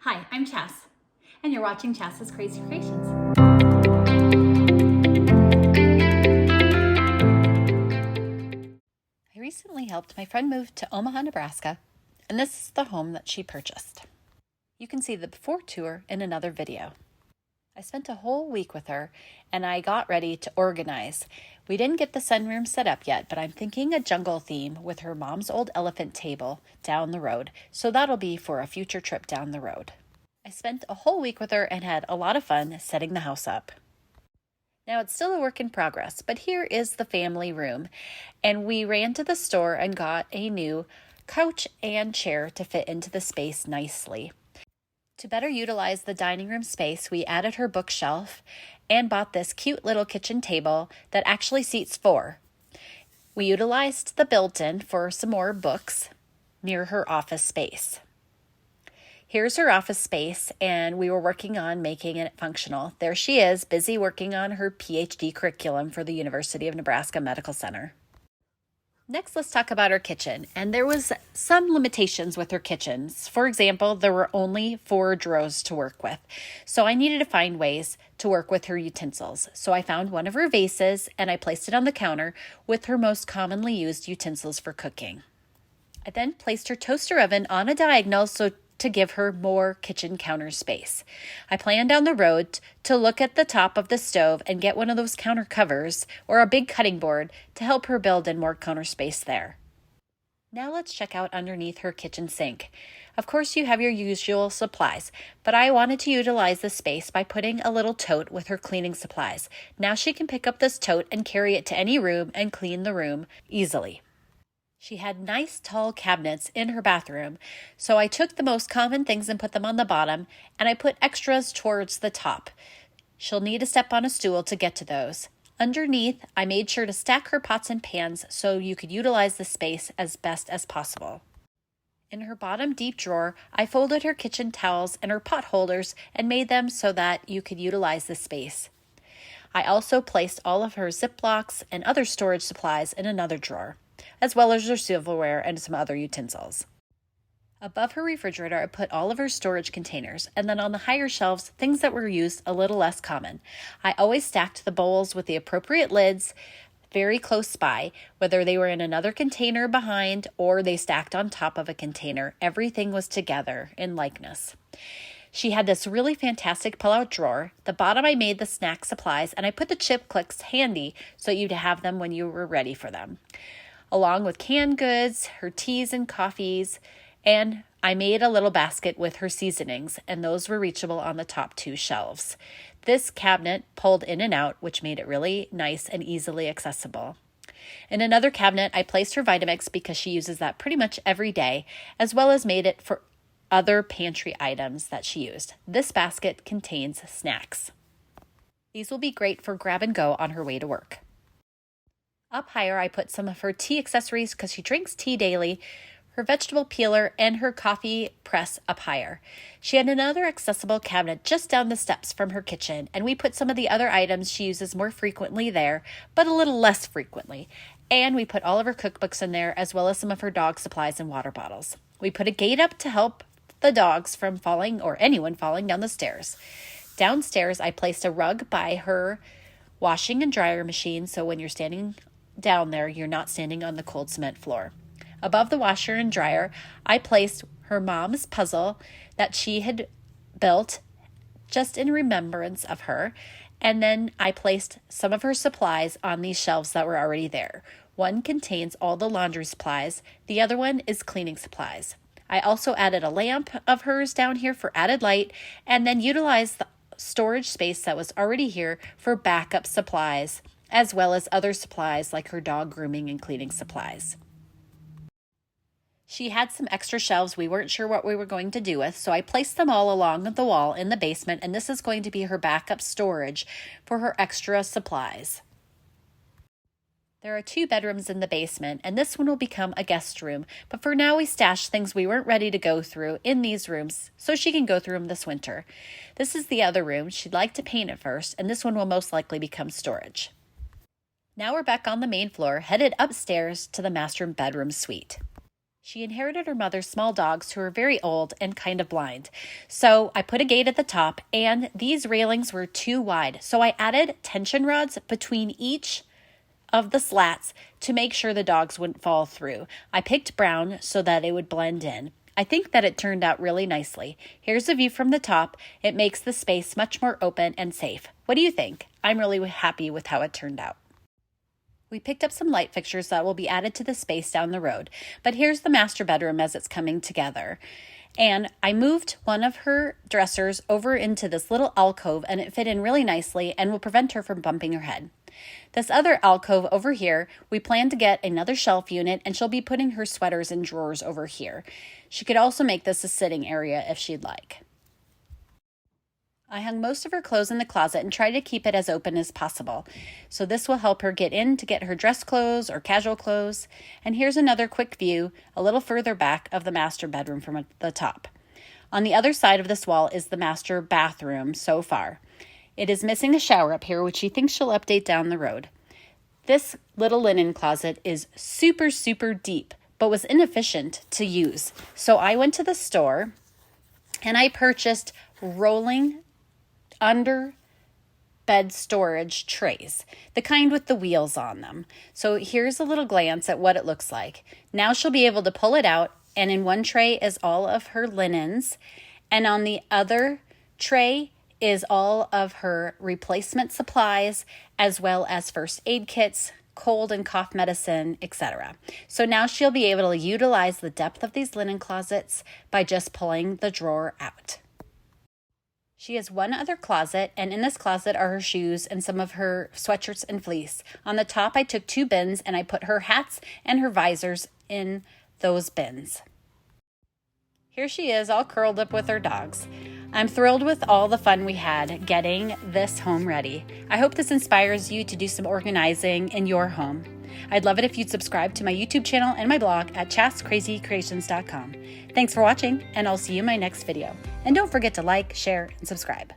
Hi, I'm Chas, and you're watching Chas's Crazy Creations. I recently helped my friend move to Omaha, Nebraska, and this is the home that she purchased. You can see the before tour in another video. I spent a whole week with her, and I got ready to organize. We didn't get the sunroom set up yet, but I'm thinking a jungle theme with her mom's old elephant table down the road, so that'll be for a future trip down the road. I spent a whole week with her and had a lot of fun setting the house up. Now it's still a work in progress, but here is the family room, and we ran to the store and got a new couch and chair to fit into the space nicely. To better utilize the dining room space, we added her bookshelf and bought this cute little kitchen table that actually seats 4. We utilized the built-in for some more books near her office space. Here's her office space, and we were working on making it functional. There she is, busy working on her PhD curriculum for the University of Nebraska Medical Center. Next, let's talk about her kitchen. And there was some limitations with her kitchens. For example, there were only 4 drawers to work with. So I needed to find ways to work with her utensils. So I found one of her vases, and I placed it on the counter with her most commonly used utensils for cooking. I then placed her toaster oven on a diagonal to give her more kitchen counter space. I planned down the road to look at the top of the stove and get one of those counter covers or a big cutting board to help her build in more counter space there. Now let's check out underneath her kitchen sink. Of course, you have your usual supplies, but I wanted to utilize the space by putting a little tote with her cleaning supplies. Now she can pick up this tote and carry it to any room and clean the room easily. She had nice tall cabinets in her bathroom, so I took the most common things and put them on the bottom, and I put extras towards the top. She'll need to step on a stool to get to those. Underneath, I made sure to stack her pots and pans so you could utilize the space as best as possible. In her bottom deep drawer, I folded her kitchen towels and her pot holders and made them so that you could utilize the space. I also placed all of her Ziplocs and other storage supplies in another drawer, as well as her silverware and some other utensils. Above her refrigerator, I put all of her storage containers, and then on the higher shelves, things that were used a little less common. I always stacked the bowls with the appropriate lids very close by, whether they were in another container behind or they stacked on top of a container. Everything was together in likeness. She had this really fantastic pull-out drawer. The bottom I made the snack supplies, and I put the chip clicks handy so you'd have them when you were ready for them, along with canned goods, her teas and coffees, and I made a little basket with her seasonings, and those were reachable on the top 2 shelves. This cabinet pulled in and out, which made it really nice and easily accessible. In another cabinet, I placed her Vitamix because she uses that pretty much every day, as well as made it for other pantry items that she used. This basket contains snacks. These will be great for grab and go on her way to work. Up higher, I put some of her tea accessories because she drinks tea daily, her vegetable peeler, and her coffee press up higher. She had another accessible cabinet just down the steps from her kitchen, and we put some of the other items she uses more frequently there, but a little less frequently. And we put all of her cookbooks in there, as well as some of her dog supplies and water bottles. We put a gate up to help the dogs from falling or anyone falling down the stairs. Downstairs, I placed a rug by her washing and dryer machine, so when you're standing down there, you're not standing on the cold cement floor. Above the washer and dryer, I placed her mom's puzzle that she had built just in remembrance of her, and then I placed some of her supplies on these shelves that were already there. One contains all the laundry supplies, the other one is cleaning supplies. I also added a lamp of hers down here for added light, and then utilized the storage space that was already here for backup supplies, as well as other supplies like her dog grooming and cleaning supplies. She had some extra shelves we weren't sure what we were going to do with, so I placed them all along the wall in the basement, and this is going to be her backup storage for her extra supplies. There are 2 bedrooms in the basement, and this one will become a guest room, but for now we stashed things we weren't ready to go through in these rooms so she can go through them this winter. This is the other room. She'd like to paint it first, and this one will most likely become storage. Now we're back on the main floor, headed upstairs to the master bedroom suite. She inherited her mother's small dogs who were very old and kind of blind. So I put a gate at the top, and these railings were too wide. So I added tension rods between each of the slats to make sure the dogs wouldn't fall through. I picked brown so that it would blend in. I think that it turned out really nicely. Here's a view from the top. It makes the space much more open and safe. What do you think? I'm really happy with how it turned out. We picked up some light fixtures that will be added to the space down the road, but here's the master bedroom as it's coming together. And I moved one of her dressers over into this little alcove, and it fit in really nicely and will prevent her from bumping her head. This other alcove over here, we plan to get another shelf unit, and she'll be putting her sweaters and drawers over here. She could also make this a sitting area if she'd like. I hung most of her clothes in the closet and tried to keep it as open as possible. So this will help her get in to get her dress clothes or casual clothes. And here's another quick view, a little further back, of the master bedroom from the top. On the other side of this wall is the master bathroom so far. It is missing a shower up here, which she thinks she'll update down the road. This little linen closet is super, super deep, but was inefficient to use. So I went to the store and I purchased rolling under bed storage trays, the kind with the wheels on them. So here's a little glance at what it looks like. Now she'll be able to pull it out, and in one tray is all of her linens, and on the other tray is all of her replacement supplies, as well as first aid kits, cold and cough medicine, etc. So now she'll be able to utilize the depth of these linen closets by just pulling the drawer out. She has one other closet, and in this closet are her shoes and some of her sweatshirts and fleece. On the top, I took 2 bins, and I put her hats and her visors in those bins. Here she is, all curled up with her dogs. I'm thrilled with all the fun we had getting this home ready. I hope this inspires you to do some organizing in your home. I'd love it if you'd subscribe to my YouTube channel and my blog at chascrazycreations.com. Thanks for watching, and I'll see you in my next video. And don't forget to like, share, and subscribe.